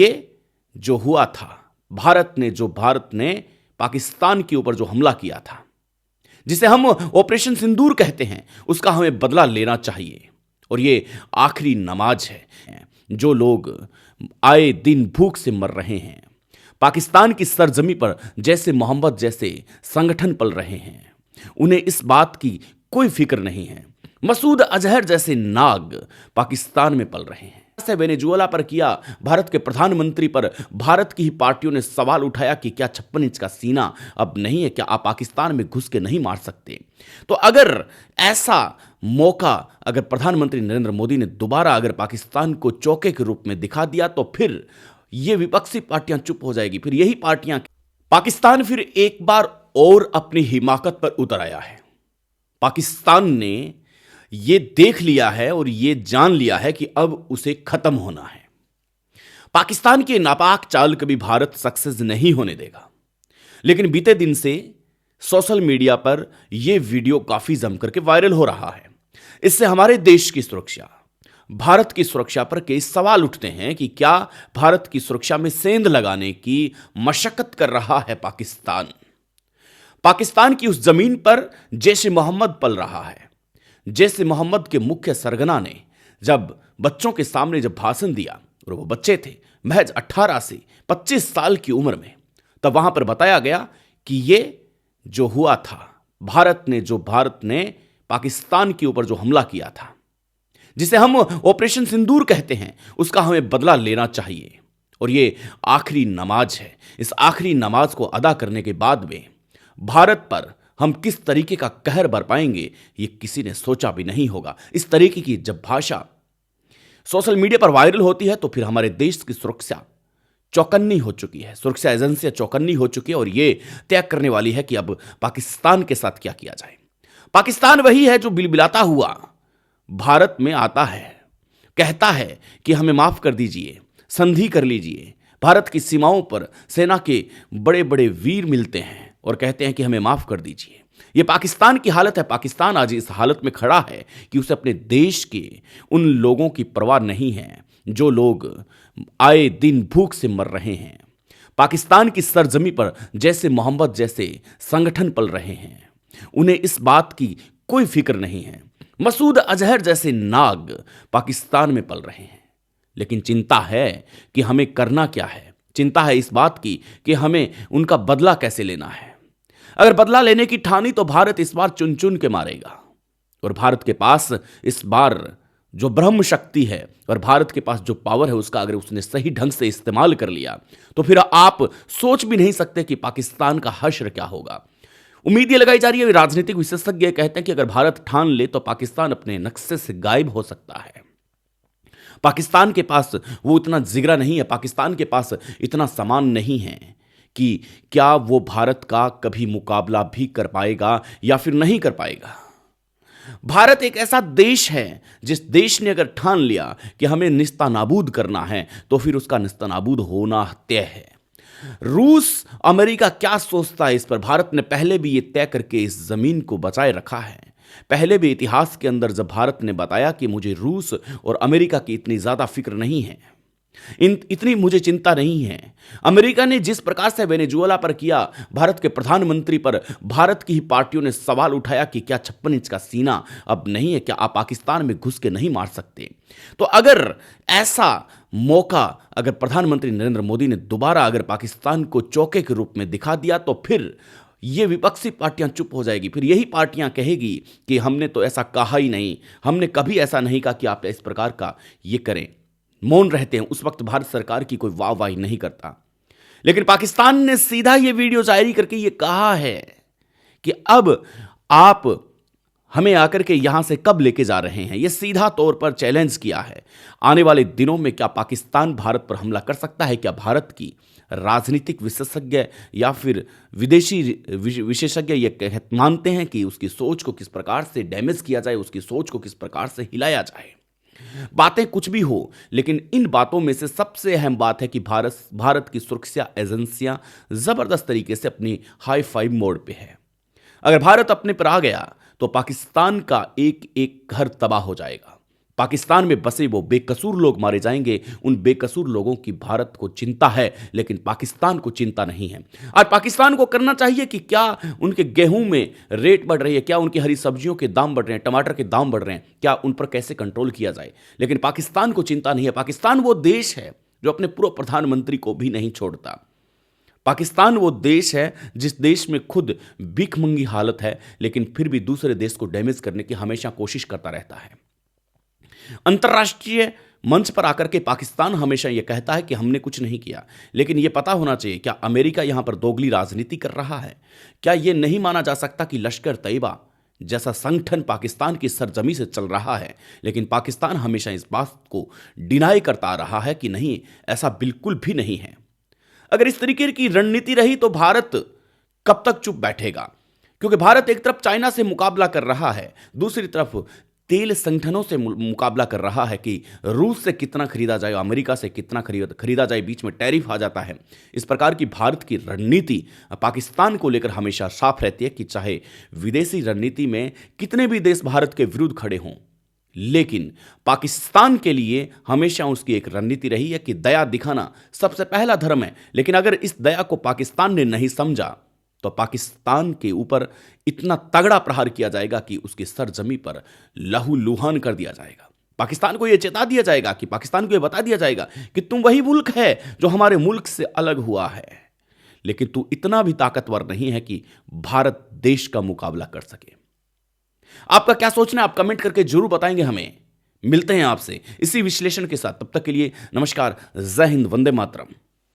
ये जो हुआ था, भारत ने पाकिस्तान के ऊपर जो हमला किया था, जिसे हम ऑपरेशन सिंदूर कहते हैं, उसका हमें बदला लेना चाहिए। और ये आखिरी नमाज है। जो लोग आए दिन भूख से मर रहे हैं, पाकिस्तान की सरजमी पर जैसे मोहम्मद जैसे संगठन पल रहे हैं, उन्हें इस बात की कोई फिक्र नहीं है। मसूद अजहर जैसे नाग पाकिस्तान में पल रहे हैं। से वेनेजुएला पर किया, भारत के प्रधानमंत्री पर भारत की ही पार्टियों ने सवाल उठाया कि क्या 56 इंच का सीना अब नहीं है, क्या आप पाकिस्तान में घुस के नहीं मार सकते। तो अगर ऐसा मौका अगर प्रधानमंत्री नरेंद्र मोदी ने दोबारा अगर पाकिस्तान को चौके के रूप में दिखा दिया, तो फिर ये विपक्षी पार्टियां चुप हो जाएगी। फिर यही पार्टियां, पाकिस्तान फिर एक बार और अपनी हिमाकत पर उतर आया है। पाकिस्तान ने ये देख लिया है और ये जान लिया है कि अब उसे खत्म होना है। पाकिस्तान की नापाक चाल कभी भारत सक्सेस नहीं होने देगा। लेकिन बीते दिन से सोशल मीडिया पर यह वीडियो काफी जम करके वायरल हो रहा है। इससे हमारे देश की सुरक्षा, भारत की सुरक्षा पर कई सवाल उठते हैं कि क्या भारत की सुरक्षा में सेंध लगाने की मशक्कत कर रहा है पाकिस्तान। पाकिस्तान की उस जमीन पर जैश ए मोहम्मद पल रहा है। जैश ए मोहम्मद के मुख्य सरगना ने जब बच्चों के सामने जब भाषण दिया, और वो बच्चे थे महज 18 से 25 साल की उम्र में, तब वहां पर बताया गया कि ये जो हुआ था, भारत ने पाकिस्तान के ऊपर जो हमला किया था, जिसे हम ऑपरेशन सिंदूर कहते हैं, उसका हमें बदला लेना चाहिए। और ये आखिरी नमाज है। इस आखिरी नमाज को अदा करने के बाद में भारत पर हम किस तरीके का कहर बरपाएंगे, ये किसी ने सोचा भी नहीं होगा। इस तरीके की जब भाषा सोशल मीडिया पर वायरल होती है, तो फिर हमारे देश की सुरक्षा चौकन्नी हो चुकी है, सुरक्षा एजेंसियां चौकन्नी हो चुकी है और ये तय करने वाली है कि अब पाकिस्तान के साथ क्या किया जाए। पाकिस्तान वही है जो बिलबिलाता हुआ भारत में आता है, कहता है कि हमें माफ कर दीजिए, संधि कर लीजिए। भारत की सीमाओं पर सेना के बड़े बड़े वीर मिलते हैं और कहते हैं कि हमें माफ कर दीजिए। यह पाकिस्तान की हालत है। पाकिस्तान आज इस हालत में खड़ा है कि उसे अपने देश के उन लोगों की परवाह नहीं है जो लोग आए दिन भूख से मर रहे हैं। पाकिस्तान की सरजमी पर जैसे मोहम्मद जैसे संगठन पल रहे हैं, उन्हें इस बात की कोई फिक्र नहीं है। मसूद अजहर जैसे नाग पाकिस्तान में पल रहे हैं। लेकिन चिंता है कि हमें करना क्या है। चिंता है इस बात की कि हमें उनका बदला कैसे लेना है। अगर बदला लेने की ठानी तो भारत इस बार चुन चुन के मारेगा। और भारत के पास इस बार जो ब्रह्म शक्ति है और भारत के पास जो पावर है, उसका अगर उसने सही ढंग से इस्तेमाल कर लिया, तो फिर आप सोच भी नहीं सकते कि पाकिस्तान का हश्र क्या होगा। उम्मीद ये लगाई जा रही है, राजनीतिक विशेषज्ञ कहते हैं कि अगर भारत ठान ले तो पाकिस्तान अपने नक्शे से गायब हो सकता है। पाकिस्तान के पास वो इतना जिगरा नहीं है, पाकिस्तान के पास इतना सामान नहीं है कि क्या वो भारत का कभी मुकाबला भी कर पाएगा या फिर नहीं कर पाएगा। भारत एक ऐसा देश है जिस देश ने अगर ठान लिया कि हमें निस्तानाबूद करना है, तो फिर उसका निस्तानाबूद होना तय है। रूस, अमेरिका क्या सोचता है इस पर, भारत ने पहले भी ये तय करके इस जमीन को बचाए रखा है। पहले भी इतिहास के अंदर जब भारत ने बताया कि मुझे रूस और अमेरिका की इतनी ज्यादा फिक्र नहीं है, इतनी मुझे चिंता नहीं है। अमेरिका ने जिस प्रकार से वेनेजुएला पर किया, भारत के प्रधानमंत्री पर भारत की ही पार्टियों ने सवाल उठाया कि क्या 56 इंच का सीना अब नहीं है, क्या आप पाकिस्तान में घुस के नहीं मार सकते। तो अगर ऐसा मौका अगर प्रधानमंत्री नरेंद्र मोदी ने दोबारा अगर पाकिस्तान को चौके के रूप में दिखा दिया, तो फिर ये विपक्षी पार्टियां चुप हो जाएगी। फिर यही पार्टियां कहेगी कि हमने तो ऐसा कहा ही नहीं, हमने कभी ऐसा नहीं कहा कि आप इस प्रकार का ये करें। मौन रहते हैं। उस वक्त भारत सरकार की कोई वाहवाही नहीं करता। लेकिन पाकिस्तान ने सीधा ये वीडियो जारी करके ये कहा है कि अब आप हमें आकर के यहां से कब लेके जा रहे हैं। यह सीधा तौर पर चैलेंज किया है। आने वाले दिनों में क्या पाकिस्तान भारत पर हमला कर सकता है? क्या भारत की राजनीतिक विशेषज्ञ या फिर विदेशी विशेषज्ञ ये मानते हैं कि उसकी सोच को किस प्रकार से डैमेज किया जाए, उसकी सोच को किस प्रकार से हिलाया जाए। बातें कुछ भी हो, लेकिन इन बातों में से सबसे अहम बात है कि भारत की सुरक्षा एजेंसियां जबरदस्त तरीके से अपनी हाई फाइव मोड पे है। अगर भारत अपने पर आ गया तो पाकिस्तान का एक एक घर तबाह हो जाएगा। पाकिस्तान में बसे वो बेकसूर लोग मारे जाएंगे, उन बेकसूर लोगों की भारत को चिंता है, लेकिन पाकिस्तान को चिंता नहीं है। आज पाकिस्तान को करना चाहिए कि क्या उनके गेहूं में रेट बढ़ रही है, क्या उनकी हरी सब्जियों के दाम बढ़ रहे हैं, टमाटर के दाम बढ़ रहे हैं, क्या उन पर कैसे कंट्रोल किया जाए। लेकिन पाकिस्तान को चिंता नहीं है। पाकिस्तान वो देश है जो अपने पूर्व प्रधानमंत्री को भी नहीं छोड़ता। पाकिस्तान वो देश है जिस देश में खुद भीखमंगी हालत है, लेकिन फिर भी दूसरे देश को डैमेज करने की हमेशा कोशिश करता रहता है। अंतर्राष्ट्रीय मंच पर आकर के पाकिस्तान हमेशा यह कहता है कि हमने कुछ नहीं किया, लेकिन यह पता होना चाहिए क्या अमेरिका यहां पर दोगली राजनीति कर रहा है? क्या यह नहीं माना जा सकता कि लश्कर तैयबा जैसा संगठन पाकिस्तान की सरजमी से चल रहा है, लेकिन पाकिस्तान हमेशा इस बात को डिनाई करता आ रहा है कि नहीं, ऐसा बिल्कुल भी नहीं है। अगर इस तरीके की रणनीति रही तो भारत कब तक चुप बैठेगा? क्योंकि भारत एक तरफ चाइना से मुकाबला कर रहा है, दूसरी तरफ तेल संगठनों से मुकाबला कर रहा है कि रूस से कितना खरीदा जाए, अमेरिका से कितना खरीदा जाए, बीच में टैरिफ आ जाता है। इस प्रकार की भारत की रणनीति पाकिस्तान को लेकर हमेशा साफ रहती है कि चाहे विदेशी रणनीति में कितने भी देश भारत के विरुद्ध खड़े हों, लेकिन पाकिस्तान के लिए हमेशा उसकी एक रणनीति रही है कि दया दिखाना सबसे पहला धर्म है। लेकिन अगर इस दया को पाकिस्तान ने नहीं समझा तो पाकिस्तान के ऊपर इतना तगड़ा प्रहार किया जाएगा कि उसकी सरजमी पर लहूलुहान कर दिया जाएगा। पाकिस्तान को यह चेता दिया जाएगा कि पाकिस्तान को यह बता दिया जाएगा कि तुम वही मुल्क है जो हमारे मुल्क से अलग हुआ है, लेकिन तू इतना भी ताकतवर नहीं है कि भारत देश का मुकाबला कर सके। आपका क्या सोचना है? आप कमेंट करके जरूर बताएंगे हमें। मिलते हैं आपसे इसी विश्लेषण के साथ, तब तक के लिए नमस्कार, जय हिंद, वंदे मातरम।